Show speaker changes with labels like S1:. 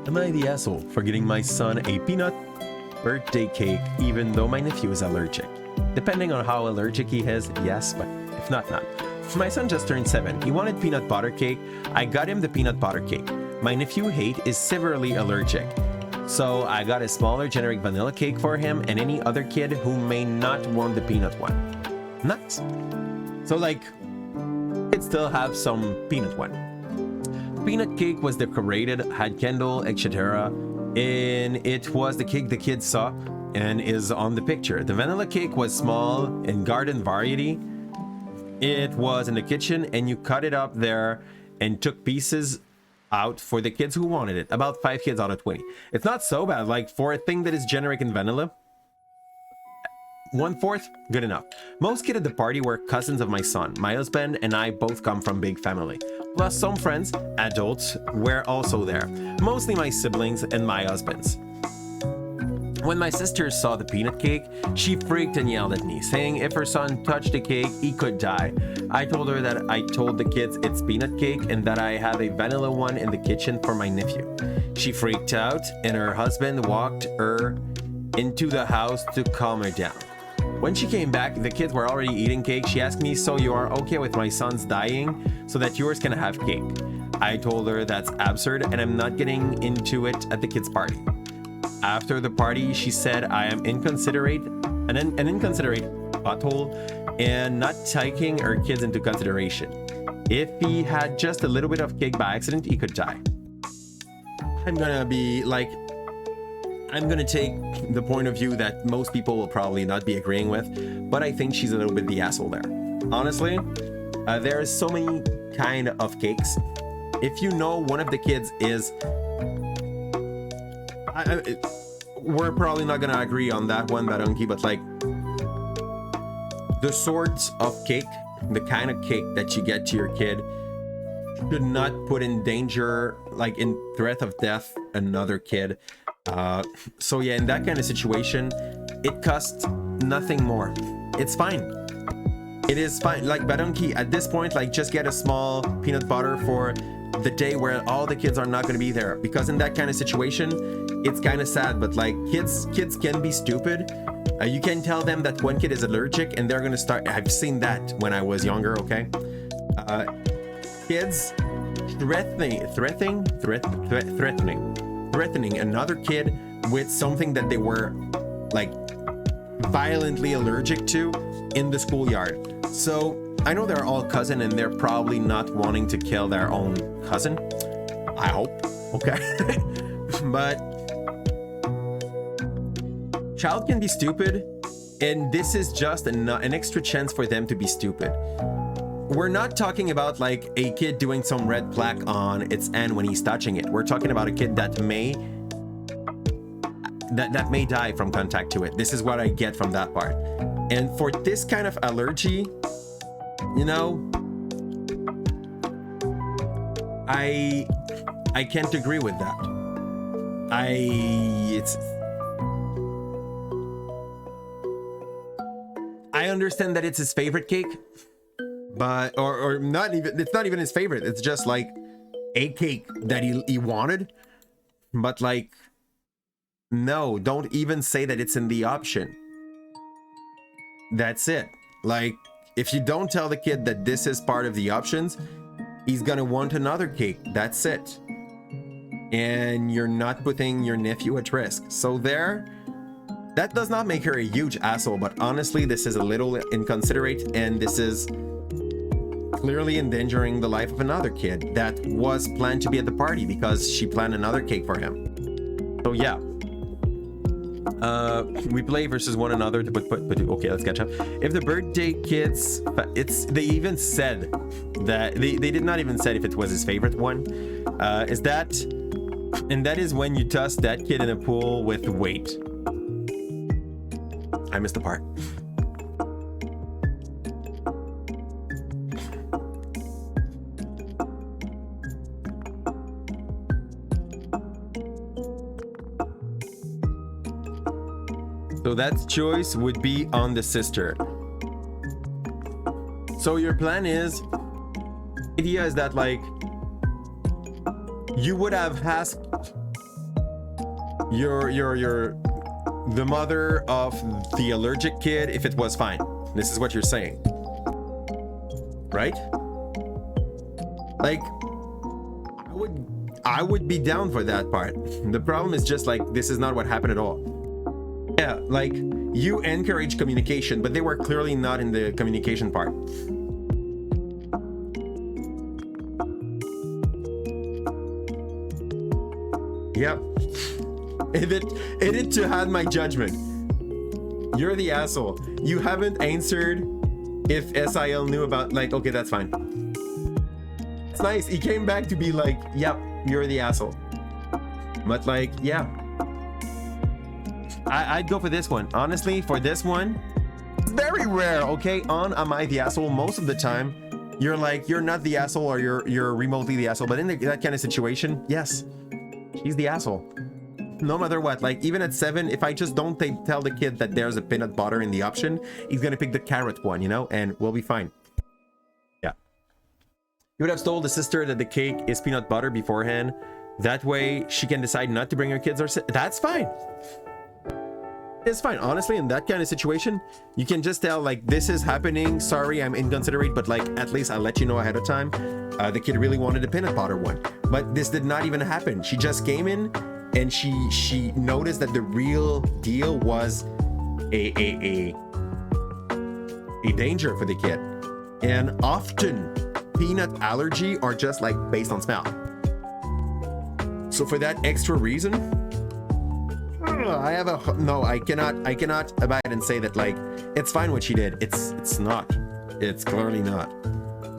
S1: Am I the asshole for getting my son a peanut birthday cake even though my nephew is allergic? Depending on how allergic he is, yes, but if not, not. My son just turned 7. He wanted peanut butter cake. I got him the peanut butter cake. My nephew Hate is severely allergic. So I got a smaller generic vanilla cake for him and any other kid who may not want the peanut one. Nice. So like, it still have some peanut one. Peanut cake was decorated, had candle, etc. And it was the cake the kids saw and is on the picture. The vanilla cake was small and garden variety. It was in the kitchen and you cut it up there and took pieces out for the kids who wanted it. About 5 kids out of 20. It's not so bad. Like for a thing that is generic in vanilla, 1/4, good enough. Most kids at the party were cousins of my son. My husband and I both come from big family. Plus some friends, adults, were also there. Mostly my siblings and my husband's. When my sister saw the peanut cake, she freaked and yelled at me, saying if her son touched the cake, he could die. I told her that I told the kids it's peanut cake and that I have a vanilla one in the kitchen for my nephew. She freaked out and her husband walked her into the house to calm her down. When she came back, the kids were already eating cake. She asked me, so you are okay with my son's dying so that yours can have cake? I told her that's absurd and I'm not getting into it at the kids' party. After the party, she said I am inconsiderate, an inconsiderate butthole and not taking her kids into consideration. If he had just a little bit of cake by accident, he could die. I'm gonna be like, I'm gonna take the point of view that most people will probably not be agreeing with, but I think she's a little bit the asshole there. Honestly, there are so many kind of cakes. If you know one of the kids is we're probably not gonna agree on that one, Badunki, but like the sorts of cake, the kind of cake that you get to your kid should not put in danger, like in threat of death, another kid. So yeah, in that kind of situation, it costs nothing more. It's fine. It is fine. Like Badunki, at this point, like just get a small peanut butter for the day where all the kids are not going to be there, because in that kind of situation it's kind of sad. But like kids can be stupid. You can tell them that one kid is allergic and they're going to start. I've seen that when I was younger. Okay, kids threatening another kid with something that they were like violently allergic to in the schoolyard. So I know they're all cousin and they're probably not wanting to kill their own cousin. I hope. Okay. But child can be stupid, and this is just an extra chance for them to be stupid. We're not talking about like a kid doing some red plaque on its end when he's touching it. We're talking about a kid that may die from contact to it. This is what I get from that part. And for this kind of allergy, you know, I can't agree with that. I understand that it's his favorite cake, but or not even, it's not even his favorite. It's just like a cake that he wanted. But like, no, don't even say that it's in the option. That's it. Like, if you don't tell the kid that this is part of the options, he's gonna want another cake. That's it. And you're not putting your nephew at risk. So there, that does not make her a huge asshole, but honestly, this is a little inconsiderate, and this is clearly endangering the life of another kid that was planned to be at the party because she planned another cake for him. So yeah. We play versus one another to put okay, let's catch up. If the birthday kids, they even said that they did not even say if it was his favorite one. Is that, and that is when you toss that kid in a pool with weight. I missed the part. So that choice would be on the sister. So your plan is, idea is that like you would have asked you're the mother of the allergic kid if it was fine. This is what you're saying, right? Like, I would be down for that part. The problem is just like, this is not what happened at all. Yeah, like, you encourage communication, but they were clearly not in the communication part. Yep. Edit to had my judgment. You're the asshole. You haven't answered if SIL knew about, like, okay, that's fine. It's nice. He came back to be like, yep, you're the asshole. But like, yeah. I'd go for this one. Honestly, for this one, it's very rare, okay? On Am I the Asshole, most of the time, you're like, you're not the asshole or you're remotely the asshole. But in that kind of situation, yes, she's the asshole. No matter what, like even at 7, if I just don't tell the kid that there's a peanut butter in the option, he's gonna pick the carrot one, you know, and we'll be fine. Yeah. You would have told the sister that the cake is peanut butter beforehand. That way she can decide not to bring her kids or that's fine. It's fine. Honestly, in that kind of situation, you can just tell like, this is happening. Sorry, I'm inconsiderate, but like, at least I'll let you know ahead of time. The kid really wanted a peanut butter one, but this did not even happen. She just came in and she noticed that the real deal was a danger for the kid. And often peanut allergy are just like based on smell. So for that extra reason, I cannot abide and say that like it's fine what she did. It's not. It's clearly not.